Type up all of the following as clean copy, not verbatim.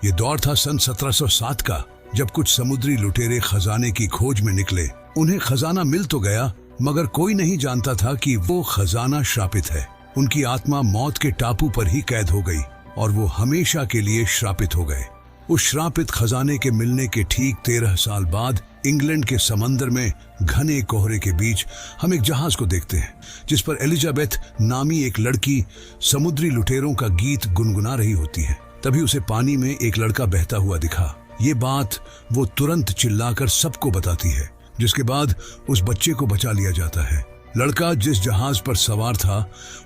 ये दौर था सन 1707 का, जब कुछ समुद्री लुटेरे खजाने की खोज में निकले। उन्हें खजाना मिल तो गया, मगर कोई नहीं जानता था कि वो खजाना श्रापित है। उनकी आत्मा मौत के टापू पर ही कैद हो गई और वो हमेशा के लिए श्रापित हो गए। उस श्रापित खजाने के मिलने के ठीक 13 साल बाद इंग्लैंड के समंदर में घने कोहरे के बीच हम एक जहाज को देखते हैं, जिस पर एलिजाबेथ नामी एक लड़की समुद्री लुटेरों का गीत गुनगुना रही होती है। तभी उसे पानी में एक लड़का बहता हुआ दिखा। ये बात वो तुरंत चिल्लाकर सबको बताती है, जिसके बाद उस बच्चे को बचा लिया जाता है। लड़का जिस जहाज पर सवार था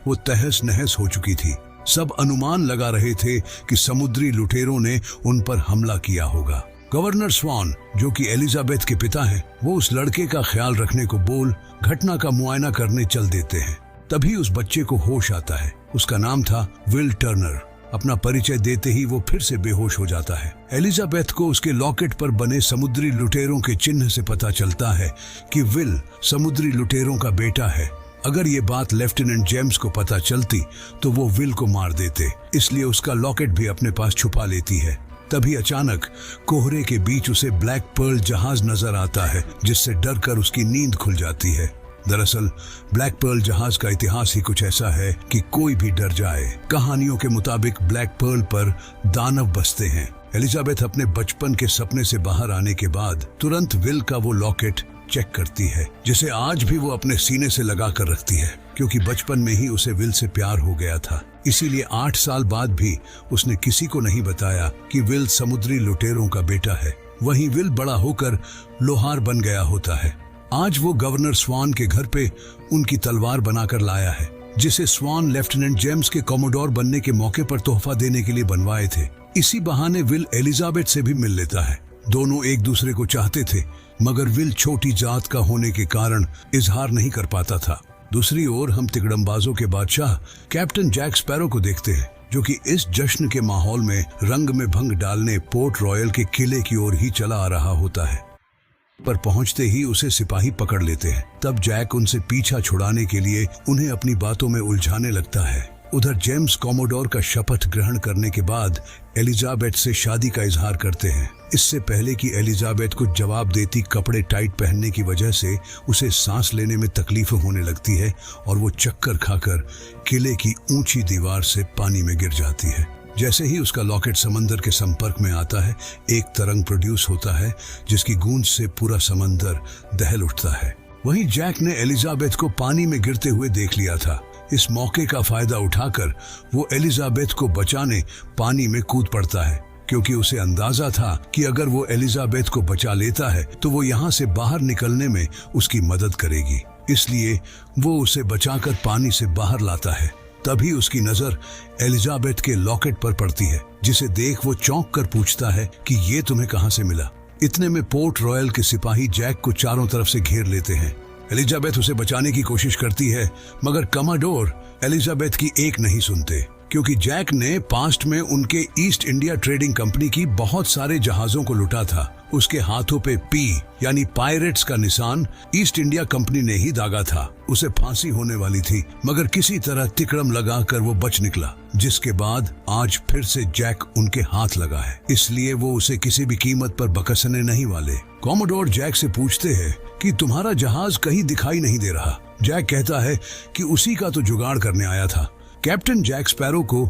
वो तहस नहस हो चुकी थी। सब अनुमान लगा रहे थे कि समुद्री लुटेरों ने उन पर हमला किया होगा। गवर्नर स्वान, जो कि एलिजाबेथ के पिता हैं, वो उस लड़के का ख्याल रखने को बोल घटना का मुआयना करने चल देते हैं। तभी उस बच्चे को होश आता है। उसका नाम था विल टर्नर। अपना परिचय देते ही वो फिर से बेहोश हो जाता है। एलिजाबेथ को उसके लॉकेट पर बने समुद्री लुटेरों के चिन्ह से पता चलता है कि विल समुद्री लुटेरों का बेटा है। अगर ये बात लेफ्टिनेंट जेम्स को पता चलती तो वो विल को मार देते, इसलिए उसका लॉकेट भी अपने पास छुपा लेती है। तभी अचानक कोहरे के बीच उसे ब्लैक पर्ल जहाज नजर आता है, जिससे डरकर उसकी नींद खुल जाती है। दरअसल ब्लैक पर्ल जहाज का इतिहास ही कुछ ऐसा है कि कोई भी डर जाए। कहानियों के मुताबिक ब्लैक पर्ल पर दानव बसते हैं। एलिजाबेथ अपने बचपन के सपने से बाहर आने के बाद तुरंत विल का वो लॉकेट चेक करती है, जिसे आज भी वो अपने सीने से लगा कर रखती है, क्योंकि बचपन में ही उसे विल से प्यार हो गया था। इसीलिए 8 साल बाद भी उसने किसी को नहीं बताया कि विल समुद्री लुटेरों का बेटा है। वहीं विल बड़ा होकर लोहार बन गया होता है। आज वो गवर्नर स्वान के घर पे उनकी तलवार बनाकर लाया है, जिसे स्वान लेफ्टिनेंट जेम्स के कॉमोडोर बनने के मौके पर तोहफा देने के लिए बनवाए थे। इसी बहाने विल एलिजाबेथ से भी मिल लेता है। दोनों एक दूसरे को चाहते थे, मगर विल छोटी जात का होने के कारण इजहार नहीं कर पाता था। दूसरी ओर हम तिकड़मबाजों के बादशाह कैप्टन जैक स्पैरो को देखते हैं, जो कि इस जश्न के माहौल में रंग में भंग डालने पोर्ट रॉयल के किले की ओर ही चला आ रहा होता है। पर पहुंचते ही उसे सिपाही पकड़ लेते हैं। तब जैक उनसे पीछा छुड़ाने के लिए उन्हें अपनी बातों में उलझाने लगता है। उधर जेम्स कॉमोडोर का शपथ ग्रहण करने के बाद एलिजाबेथ से शादी का इजहार करते हैं। इससे पहले कि एलिजाबेथ कुछ जवाब देती, कपड़े टाइट पहनने की वजह से उसे सांस लेने में तकलीफ होने लगती है और वो चक्कर खाकर किले की ऊंची दीवार से पानी में गिर जाती है। जैसे ही उसका लॉकेट समंदर के संपर्क में आता है, एक तरंग प्रोड्यूस होता है, जिसकी गूंज से पूरा समंदर दहल उठता है। वहीं जैक ने एलिजाबेथ को पानी में गिरते हुए देख लिया था। इस मौके का फायदा उठाकर वो एलिजाबेथ को बचाने पानी में कूद पड़ता है, क्योंकि उसे अंदाजा था कि अगर वो एलिजाबेथ को बचा लेता है तो वो यहाँ से बाहर निकलने में उसकी मदद करेगी। इसलिए वो उसे बचाकर पानी से बाहर लाता है। तभी उसकी नजर एलिजाबेथ के लॉकेट पर पड़ती है, जिसे देख वो चौंक कर पूछता है कि ये तुम्हें कहां से मिला। इतने में पोर्ट रॉयल के सिपाही जैक को चारों तरफ से घेर लेते हैं। एलिजाबेथ उसे बचाने की कोशिश करती है, मगर कमाडोर एलिजाबेथ की एक नहीं सुनते, क्योंकि जैक ने पास्ट में उनके ईस्ट इंडिया ट्रेडिंग कंपनी की बहुत सारे जहाजों को लूटा था। उसके हाथों पे पी यानी पायरेट्स का निशान ईस्ट इंडिया कंपनी ने ही दागा था। उसे फांसी होने वाली थी, मगर किसी तरह तिकड़म लगाकर वो बच निकला, जिसके बाद आज फिर से जैक उनके हाथ लगा है। इसलिए वो उसे किसी भी कीमत पर बकसने नहीं वाले। कॉमोडोर जैक से पूछते हैं कि तुम्हारा जहाज कहीं दिखाई नहीं दे रहा। जैक कहता है कि उसी का तो जुगाड़ करने आया था। कैप्टन जैक स्पैरो को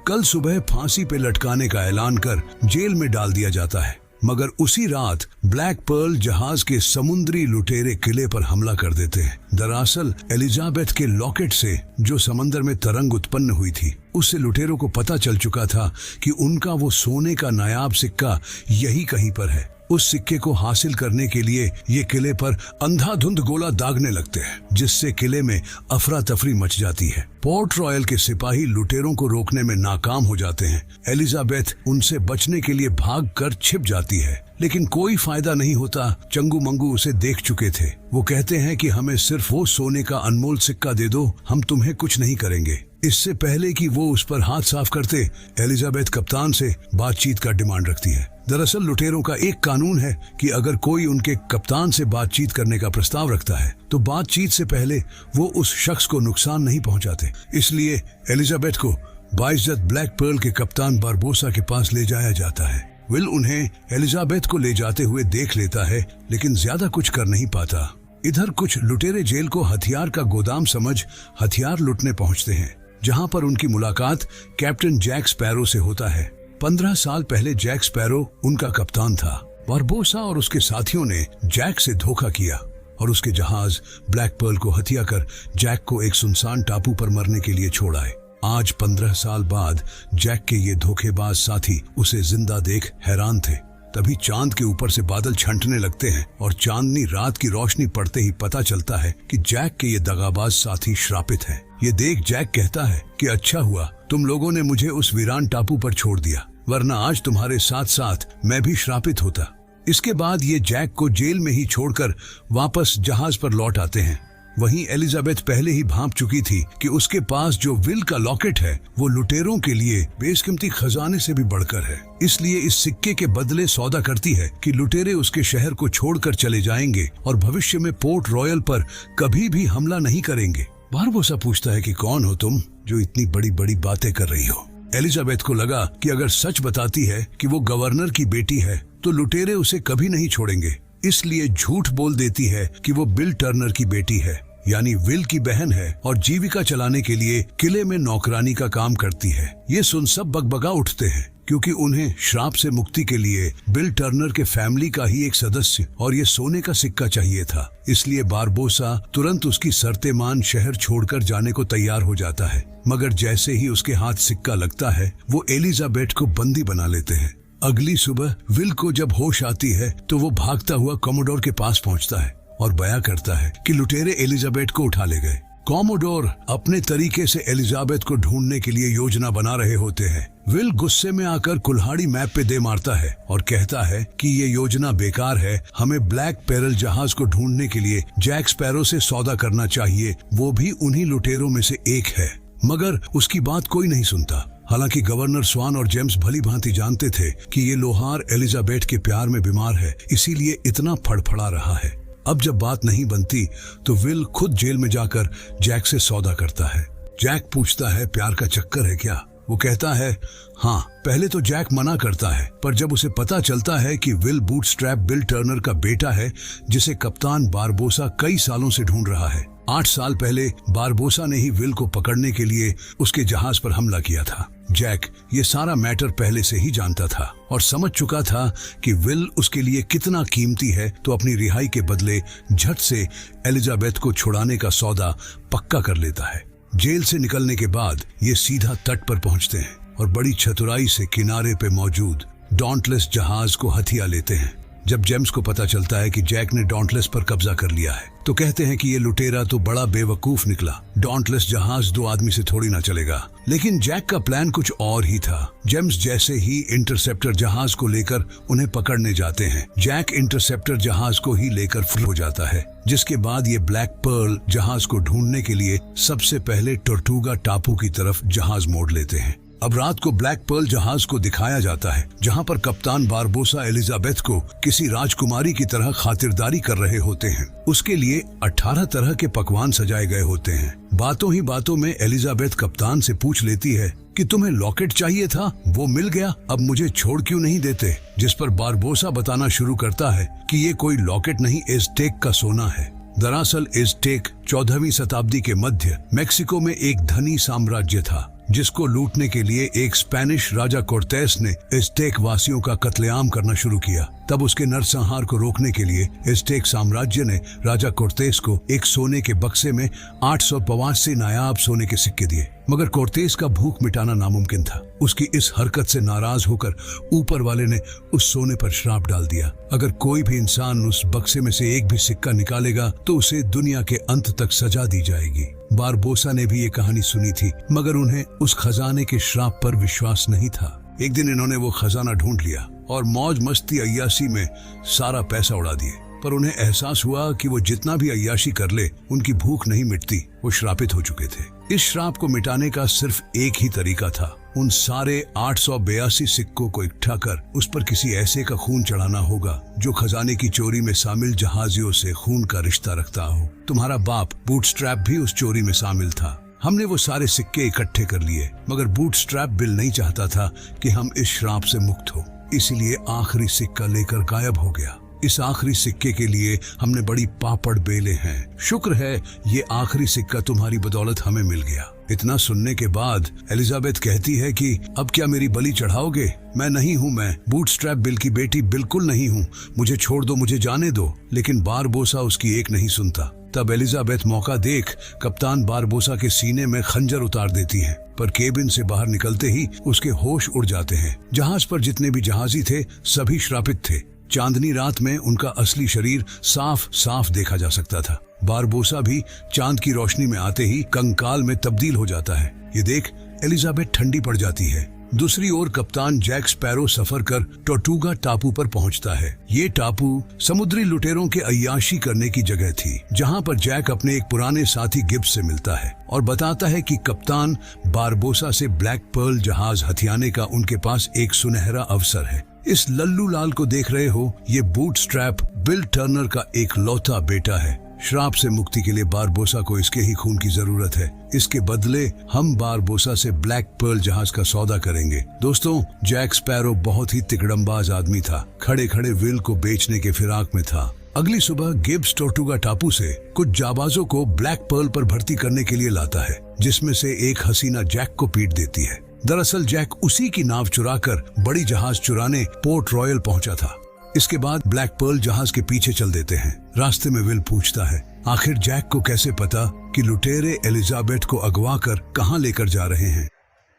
कल सुबह फांसी पे लटकाने का ऐलान कर जेल में डाल दिया जाता है, मगर उसी रात ब्लैक पर्ल जहाज के समुद्री लुटेरे किले पर हमला कर देते हैं। दरअसल एलिजाबेथ के लॉकेट से जो समंदर में तरंग उत्पन्न हुई थी, उससे लुटेरों को पता चल चुका था कि उनका वो सोने का नायाब सिक्का यही कहीं पर है। उस सिक्के को हासिल करने के लिए ये किले पर अंधाधुंध गोला दागने लगते हैं, जिससे किले में अफरा तफरी मच जाती है। पोर्ट रॉयल के सिपाही लुटेरों को रोकने में नाकाम हो जाते हैं। एलिजाबेथ उनसे बचने के लिए भागकर छिप जाती है, लेकिन कोई फायदा नहीं होता। चंगू मंगू उसे देख चुके थे। वो कहते हैं कि हमें सिर्फ वो सोने का अनमोल सिक्का दे दो, हम तुम्हें कुछ नहीं करेंगे। इससे पहले कि वो उस पर हाथ साफ करते, एलिजाबेथ कप्तान से बातचीत का डिमांड रखती है। दरअसल लुटेरों का एक कानून है कि अगर कोई उनके कप्तान से बातचीत करने का प्रस्ताव रखता है तो बातचीत से पहले वो उस शख्स को नुकसान नहीं पहुंचाते। इसलिए एलिजाबेथ को बाइज्जत ब्लैक पर्ल के कप्तान बारबोसा के पास ले जाया जाता है। विल उन्हें एलिजाबेथ को ले जाते हुए देख लेता है, लेकिन ज्यादा कुछ कर नहीं पाता। इधर कुछ लुटेरे जेल को हथियार का गोदाम समझ हथियार लुटने पहुंचते हैं, जहां पर उनकी मुलाकात कैप्टन जैक स्पैरो से होता है। 15 साल पहले जैक स्पैरो उनका कप्तान था। बारबोसा और उसके साथियों ने जैक से धोखा किया और उसके जहाज ब्लैक पर्ल को हत्या कर जैक को एक सुनसान टापू पर मरने के लिए छोड़ आए। आज 15 साल बाद जैक के ये धोखेबाज साथी उसे जिंदा देख हैरान थे। तभी चांद के ऊपर से बादल छंटने लगते हैं और चांदनी रात की रोशनी पड़ते ही पता चलता है कि जैक के ये दगाबाज साथी श्रापित हैं। ये देख जैक कहता है कि अच्छा हुआ तुम लोगों ने मुझे उस वीरान टापू पर छोड़ दिया, वरना आज तुम्हारे साथ साथ मैं भी श्रापित होता। इसके बाद ये जैक को जेल में ही छोड़कर वापस जहाज पर लौट आते हैं। वहीं एलिजाबेथ पहले ही भांप चुकी थी कि उसके पास जो विल का लॉकेट है वो लुटेरों के लिए बेशकीमती खजाने से भी बढ़कर है। इसलिए इस सिक्के के बदले सौदा करती है कि लुटेरे उसके शहर को छोड़कर चले जाएंगे और भविष्य में पोर्ट रॉयल पर कभी भी हमला नहीं करेंगे। बारबोसा पूछता है कि कौन हो तुम जो इतनी बड़ी बड़ी बातें कर रही हो। एलिजाबेथ को लगा कि अगर सच बताती है कि वो गवर्नर की बेटी है तो लुटेरे उसे कभी नहीं छोड़ेंगे, इसलिए झूठ बोल देती है कि वो बिल टर्नर की बेटी है, यानी विल की बहन है और जीविका चलाने के लिए किले में नौकरानी का काम करती है। ये सुन सब बगबगा उठते हैं, क्योंकि उन्हें श्राप से मुक्ति के लिए बिल टर्नर के फैमिली का ही एक सदस्य और ये सोने का सिक्का चाहिए था। इसलिए बारबोसा तुरंत उसकी शर्तेमान शहर छोड़कर जाने को तैयार हो जाता है, मगर जैसे ही उसके हाथ सिक्का लगता है वो एलिजाबेथ को बंदी बना लेते हैं। अगली सुबह विल को जब होश आती है तो वो भागता हुआ कमोडोर के पास पहुंचता है और बयां करता है कि लुटेरे एलिजाबेथ को उठा ले गए। कॉमोडोर अपने तरीके से एलिजाबेथ को ढूंढने के लिए योजना बना रहे होते हैं। विल गुस्से में आकर कुल्हाड़ी मैप पे दे मारता है और कहता है कि ये योजना बेकार है, हमें ब्लैक पेरल जहाज को ढूंढने के लिए जैक स्पैरो से सौदा करना चाहिए, वो भी उन्हीं लुटेरों में से एक है। मगर उसकी बात कोई नहीं सुनता। हालांकि गवर्नर स्वान और जेम्स भली भांति जानते थे कि ये लोहार एलिजाबेथ के प्यार में बीमार है, इसीलिए इतना फड़फड़ा रहा है। अब जब बात नहीं बनती तो विल खुद जेल में जाकर जैक से सौदा करता है। जैक पूछता है प्यार का चक्कर है क्या? वो कहता है हाँ। पहले तो जैक मना करता है, पर जब उसे पता चलता है कि विल बूटस्ट्रैप बिल टर्नर का बेटा है जिसे कप्तान बारबोसा कई सालों से ढूंढ रहा है। 8 साल पहले बारबोसा ने ही विल को पकड़ने के लिए उसके जहाज पर हमला किया था। जैक ये सारा मैटर पहले से ही जानता था और समझ चुका था कि विल उसके लिए कितना कीमती है, तो अपनी रिहाई के बदले झट से एलिजाबेथ को छुड़ाने का सौदा पक्का कर लेता है। जेल से निकलने के बाद ये सीधा तट पर पहुंचते हैं और बड़ी चतुराई से किनारे पे मौजूद डॉन्टलेस जहाज को हथिया लेते हैं। जब जेम्स को पता चलता है कि जैक ने डॉन्टलेस पर कब्जा कर लिया है तो कहते हैं कि ये लुटेरा तो बड़ा बेवकूफ निकला, डॉन्टलेस जहाज 2 आदमी से थोड़ी ना चलेगा। लेकिन जैक का प्लान कुछ और ही था। जेम्स जैसे ही इंटरसेप्टर जहाज को लेकर उन्हें पकड़ने जाते हैं, जैक इंटरसेप्टर जहाज को ही लेकर फ्री हो जाता है, जिसके बाद ये ब्लैक पर्ल जहाज को ढूंढने के लिए सबसे पहले टोर्टुगा टापू की तरफ जहाज मोड़ लेते हैं। अब रात को ब्लैक पर्ल जहाज को दिखाया जाता है, जहां पर कप्तान बारबोसा एलिजाबेथ को किसी राजकुमारी की तरह खातिरदारी कर रहे होते हैं। उसके लिए 18 तरह के पकवान सजाए गए होते हैं। बातों ही बातों में एलिजाबेथ कप्तान से पूछ लेती है कि तुम्हें लॉकेट चाहिए था, वो मिल गया, अब मुझे छोड़ क्यों नहीं देते? जिस पर बारबोसा बताना शुरू करता है कि ये कोई लॉकेट नहीं, एज़टेक का सोना है। दरअसल एज़टेक 14वीं शताब्दी के मध्य मेक्सिको में एक धनी साम्राज्य था, जिसको लूटने के लिए एक स्पेनिश राजा कोर्टेस ने एज़टेक वासियों का कत्लेआम करना शुरू किया। तब उसके नरसंहार को रोकने के लिए एज़टेक साम्राज्य ने राजा कोर्टेस को एक सोने के बक्से में 885 नायाब सोने के सिक्के दिए, मगर कोर्टेस का भूख मिटाना नामुमकिन था। उसकी इस हरकत से नाराज होकर ऊपर वाले ने उस सोने पर श्राप डाल दिया, अगर कोई भी इंसान उस बक्से में से एक भी सिक्का निकालेगा तो उसे दुनिया के अंत तक सजा दी जाएगी। बारबोसा ने भी ये कहानी सुनी थी, मगर उन्हें उस खजाने के श्राप पर विश्वास नहीं था। एक दिन इन्होंने वो खजाना ढूंढ लिया और मौज मस्ती अय्याशी में सारा पैसा उड़ा दिए, पर उन्हें एहसास हुआ कि वो जितना भी अय्याशी कर ले उनकी भूख नहीं मिटती, वो श्रापित हो चुके थे। इस श्राप को मिटाने का सिर्फ एक ही तरीका था, उन सारे 882 सिक्कों को इकट्ठा कर उस पर किसी ऐसे का खून चढ़ाना होगा जो खजाने की चोरी में शामिल जहाजियों से खून का रिश्ता रखता हो। तुम्हारा बाप बूटस्ट्रैप भी उस चोरी में शामिल था। हमने वो सारे सिक्के इकट्ठे कर लिए, मगर बूटस्ट्रैप बिल नहीं चाहता था कि हम इस श्राप से मुक्त हो, इसलिए आखिरी सिक्का लेकर गायब हो गया। इस आखिरी सिक्के के लिए हमने बड़ी पापड़ बेले हैं। शुक्र है ये आखिरी सिक्का तुम्हारी बदौलत हमें मिल गया। इतना सुनने के बाद एलिजाबेथ कहती है कि अब क्या मेरी बलि चढ़ाओगे? मैं नहीं हूँ, मैं बूटस्ट्रैप बिल की बेटी बिल्कुल नहीं हूँ, मुझे छोड़ दो, मुझे जाने दो। लेकिन बारबोसा उसकी एक नहीं सुनता। तब एलिजाबेथ मौका देख कप्तान बारबोसा के सीने में खंजर उतार देती है, पर केबिन से बाहर निकलते ही उसके होश उड़ जाते हैं। जहाज पर जितने भी जहाजी थे सभी श्रापित थे। चांदनी रात में उनका असली शरीर साफ साफ देखा जा सकता था। बारबोसा भी चांद की रोशनी में आते ही कंकाल में तब्दील हो जाता है। ये देख एलिजाबेथ ठंडी पड़ जाती है। दूसरी ओर कप्तान जैक स्पैरो सफर कर टोर्टुगा टापू पर पहुंचता है। ये टापू समुद्री लुटेरों के अय्याशी करने की जगह थी, जहां पर जैक अपने एक पुराने साथी गिब्स से मिलता है और बताता है कि कप्तान बारबोसा से ब्लैक पर्ल जहाज हथियाने का उनके पास एक सुनहरा अवसर है। इस लल्लू लाल को देख रहे हो, ये बूटस्ट्रैप बिल टर्नर का एक लौता बेटा है। श्राप से मुक्ति के लिए बारबोसा को इसके ही खून की जरूरत है। इसके बदले हम बारबोसा से ब्लैक पर्ल जहाज का सौदा करेंगे। दोस्तों, जैक स्पैरो बहुत ही तिकड़मबाज आदमी था। खड़े खड़े विल को बेचने के फिराक में था। अगली सुबह गिब्स टोर्टुगा टापू से कुछ जाबाजों को ब्लैक पर्ल पर भर्ती करने के लिए लाता है, जिसमें से एक हसीना जैक को पीट देती है। दरअसल जैक उसी की नाव चुराकर बड़ी जहाज चुराने पोर्ट रॉयल पहुंचा था। इसके बाद ब्लैक पर्ल जहाज के पीछे चल देते हैं। रास्ते में विल पूछता है, आखिर जैक को कैसे पता कि लुटेरे एलिजाबेथ को अगवा कर कहां लेकर जा रहे हैं?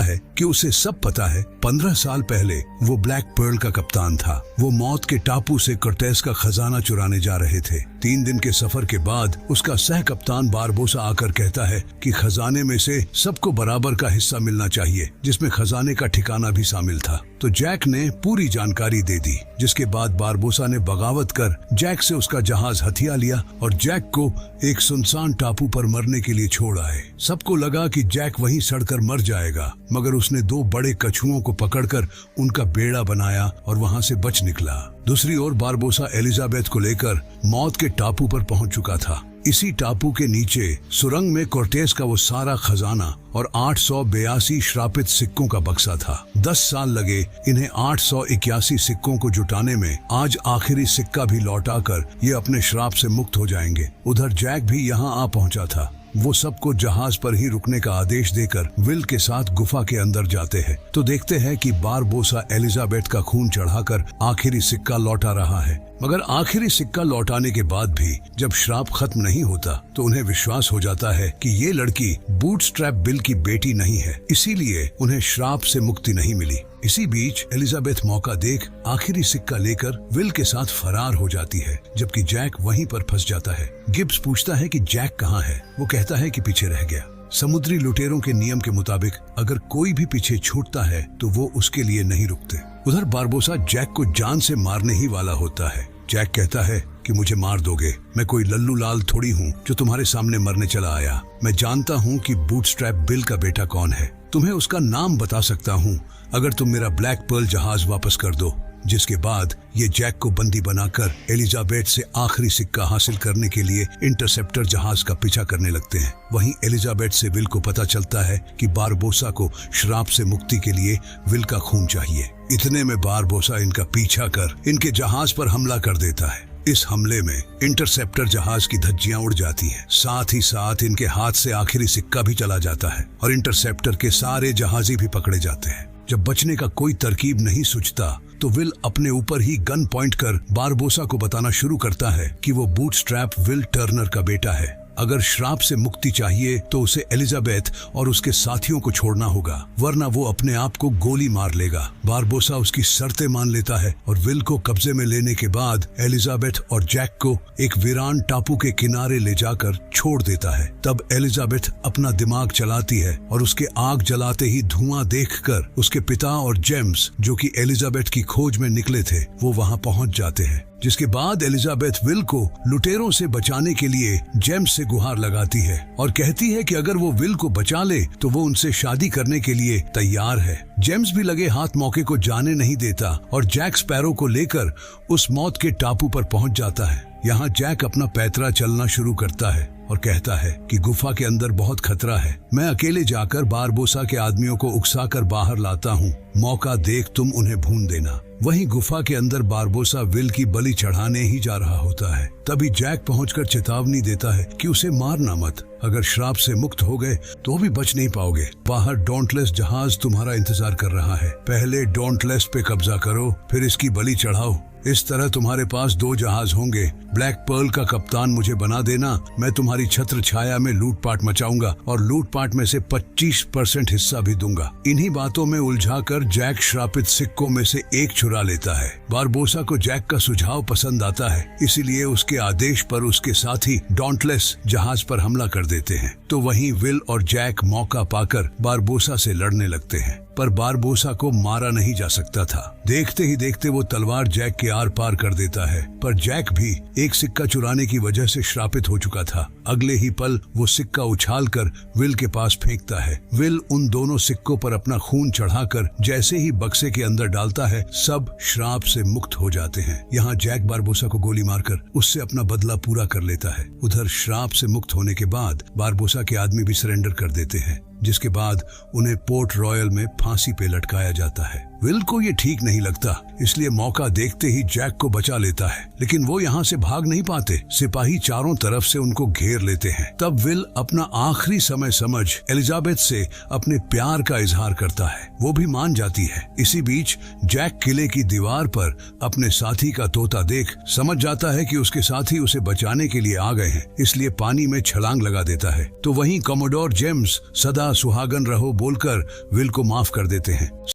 है कि उसे सब पता है। 15 साल पहले वो ब्लैक पर्ल का कप्तान था। वो मौत के टापू से कोर्टेस का खजाना चुराने जा रहे थे। 3 दिन के सफर के बाद उसका सह कप्तान बारबोसा आकर कहता है कि खजाने में से सबको बराबर का हिस्सा मिलना चाहिए, जिसमें खजाने का ठिकाना भी शामिल था। तो जैक ने पूरी जानकारी दे दी, जिसके बाद बारबोसा ने बगावत कर जैक से उसका जहाज हथिया लिया और जैक को एक सुनसान टापू पर मरने के लिए छोड़ आए। सबको लगा कि जैक वहीं सड़कर मर जाएगा, मगर उसने 2 बड़े कछुओं को पकड़कर उनका बेड़ा बनाया और वहां से बच निकला। दूसरी ओर बारबोसा एलिजाबेथ को लेकर मौत के टापू पर पहुंच चुका था। इसी टापू के नीचे सुरंग में कोर्टेस का वो सारा खजाना और 882 श्रापित सिक्कों का बक्सा था। 10 साल लगे इन्हें 881 सिक्कों को जुटाने में। आज आखिरी सिक्का भी लौटाकर ये अपने श्राप से मुक्त हो जाएंगे। उधर जैक भी यहाँ आ पहुंचा था। वो सबको जहाज पर ही रुकने का आदेश देकर विल के साथ गुफा के अंदर जाते हैं। तो देखते हैं कि बारबोसा एलिजाबेथ का खून चढ़ाकर आखिरी सिक्का लौटा रहा है। मगर आखिरी सिक्का लौटाने के बाद भी जब श्राप खत्म नहीं होता तो उन्हें विश्वास हो जाता है कि ये लड़की बूटस्ट्रैप बिल की बेटी नहीं है, इसीलिए उन्हें श्राप से मुक्ति नहीं मिली। इसी बीच एलिजाबेथ मौका देख आखिरी सिक्का लेकर विल के साथ फरार हो जाती है, जबकि जैक वहीं पर फंस जाता है। गिब्स पूछता है कि जैक कहाँ है। वो कहता है कि पीछे रह गया। समुद्री लुटेरों के नियम के मुताबिक अगर कोई भी पीछे छूटता है तो वो उसके लिए नहीं रुकते। उधर बारबोसा जैक को जान से मारने ही वाला होता है। जैक कहता है कि मुझे मार दोगे, मैं कोई लल्लू लाल थोड़ी हूँ जो तुम्हारे सामने मरने चला आया। मैं जानता हूँ कि बूटस्ट्रैप बिल का बेटा कौन है। तुम्हें उसका नाम बता सकता हूँ अगर तुम मेरा ब्लैक पर्ल जहाज वापस कर दो। जिसके बाद ये जैक को बंदी बनाकर एलिजाबेथ से आखिरी सिक्का हासिल करने के लिए इंटरसेप्टर जहाज का पीछा करने लगते हैं। वहीं एलिजाबेथ से विल को पता चलता है कि बारबोसा को श्राप से मुक्ति के लिए विल का खून चाहिए। इतने में बारबोसा इनका पीछा कर इनके जहाज पर हमला कर देता है। इस हमले में इंटरसेप्टर जहाज की धज्जियां उड़ जाती हैं। साथ ही साथ इनके हाथ से आखिरी सिक्का भी चला जाता है और इंटरसेप्टर के सारे जहाजी भी पकड़े जाते हैं। जब बचने का कोई तरकीब नहीं सूझता तो विल अपने ऊपर ही गन पॉइंट कर बारबोसा को बताना शुरू करता है कि वो बूटस्ट्रैप विल टर्नर का बेटा है। अगर श्राप से मुक्ति चाहिए तो उसे एलिजाबेथ और उसके साथियों को छोड़ना होगा, वरना वो अपने आप को गोली मार लेगा। बारबोसा उसकी शर्तें मान लेता है और विल को कब्जे में लेने के बाद एलिजाबेथ और जैक को एक वीरान टापू के किनारे ले जाकर छोड़ देता है। तब एलिजाबेथ अपना दिमाग चलाती है और उसके आग जलाते ही धुआं देखकर उसके पिता और जेम्स, जो कि एलिजाबेथ की खोज में निकले थे, वो वहां पहुंच जाते हैं। जिसके बाद एलिजाबेथ विल को लुटेरों से बचाने के लिए जेम्स से गुहार लगाती है और कहती है कि अगर वो विल को बचा ले तो वो उनसे शादी करने के लिए तैयार है। जेम्स भी लगे हाथ मौके को जाने नहीं देता और जैक स्पैरो को लेकर उस मौत के टापू पर पहुंच जाता है। यहाँ जैक अपना पैतरा चलना शुरू करता है और कहता है कि गुफा के अंदर बहुत खतरा है। मैं अकेले जाकर बारबोसा के आदमियों को उकसाकर बाहर लाता हूँ, मौका देख तुम उन्हें भून देना। वहीं गुफा के अंदर बारबोसा विल की बलि चढ़ाने ही जा रहा होता है। तभी जैक पहुंचकर चेतावनी देता है कि उसे मारना मत, अगर श्राप से मुक्त हो गए तो भी बच नहीं पाओगे। बाहर डॉन्टलेस जहाज तुम्हारा इंतजार कर रहा है, पहले डॉन्टलेस पे कब्जा करो, फिर इसकी बलि चढ़ाओ। इस तरह तुम्हारे पास 2 जहाज होंगे। ब्लैक पर्ल का कप्तान मुझे बना देना, मैं तुम्हारी छत्र छाया में लूटपाट मचाऊंगा और लूटपाट में से 25% हिस्सा भी दूंगा। इन्हीं बातों में उलझाकर जैक श्रापित सिक्कों में से एक चुरा लेता है। बारबोसा को जैक का सुझाव पसंद आता है, इसीलिए उसके आदेश पर उसके साथी डॉन्टलेस जहाज पर हमला कर देते हैं। तो वहीं विल और जैक मौका पाकर बारबोसा से लड़ने लगते हैं, पर बारबोसा को मारा नहीं जा सकता था। देखते ही देखते वो तलवार जैक के आर पार कर देता है, पर जैक भी एक सिक्का चुराने की वजह से श्रापित हो चुका था। अगले ही पल वो सिक्का उछालकर विल के पास फेंकता है। विल उन दोनों सिक्कों पर अपना खून चढ़ाकर जैसे ही बक्से के अंदर डालता है, सब श्राप से मुक्त हो जाते हैं। यहाँ जैक बारबोसा को गोली मारकर उससे अपना बदला पूरा कर लेता है। उधर श्राप से मुक्त होने के बाद बारबोसा के आदमी भी सरेंडर कर देते हैं, जिसके बाद उन्हें पोर्ट रॉयल में फांसी पे लटकाया जाता है। विल को ये ठीक नहीं लगता, इसलिए मौका देखते ही जैक को बचा लेता है, लेकिन वो यहाँ से भाग नहीं पाते। सिपाही चारों तरफ से उनको घेर लेते हैं। तब विल अपना आखिरी समय समझ एलिजाबेथ से अपने प्यार का इजहार करता है, वो भी मान जाती है। इसी बीच जैक किले की दीवार पर अपने साथी का तोता देख समझ जाता है कि उसके साथी उसे बचाने के लिए आ गए हैं, इसलिए पानी में छलांग लगा देता है। तो वहीं कमोडोर जेम्स सदा सुहागन रहो बोलकर विल को माफ कर देते हैं।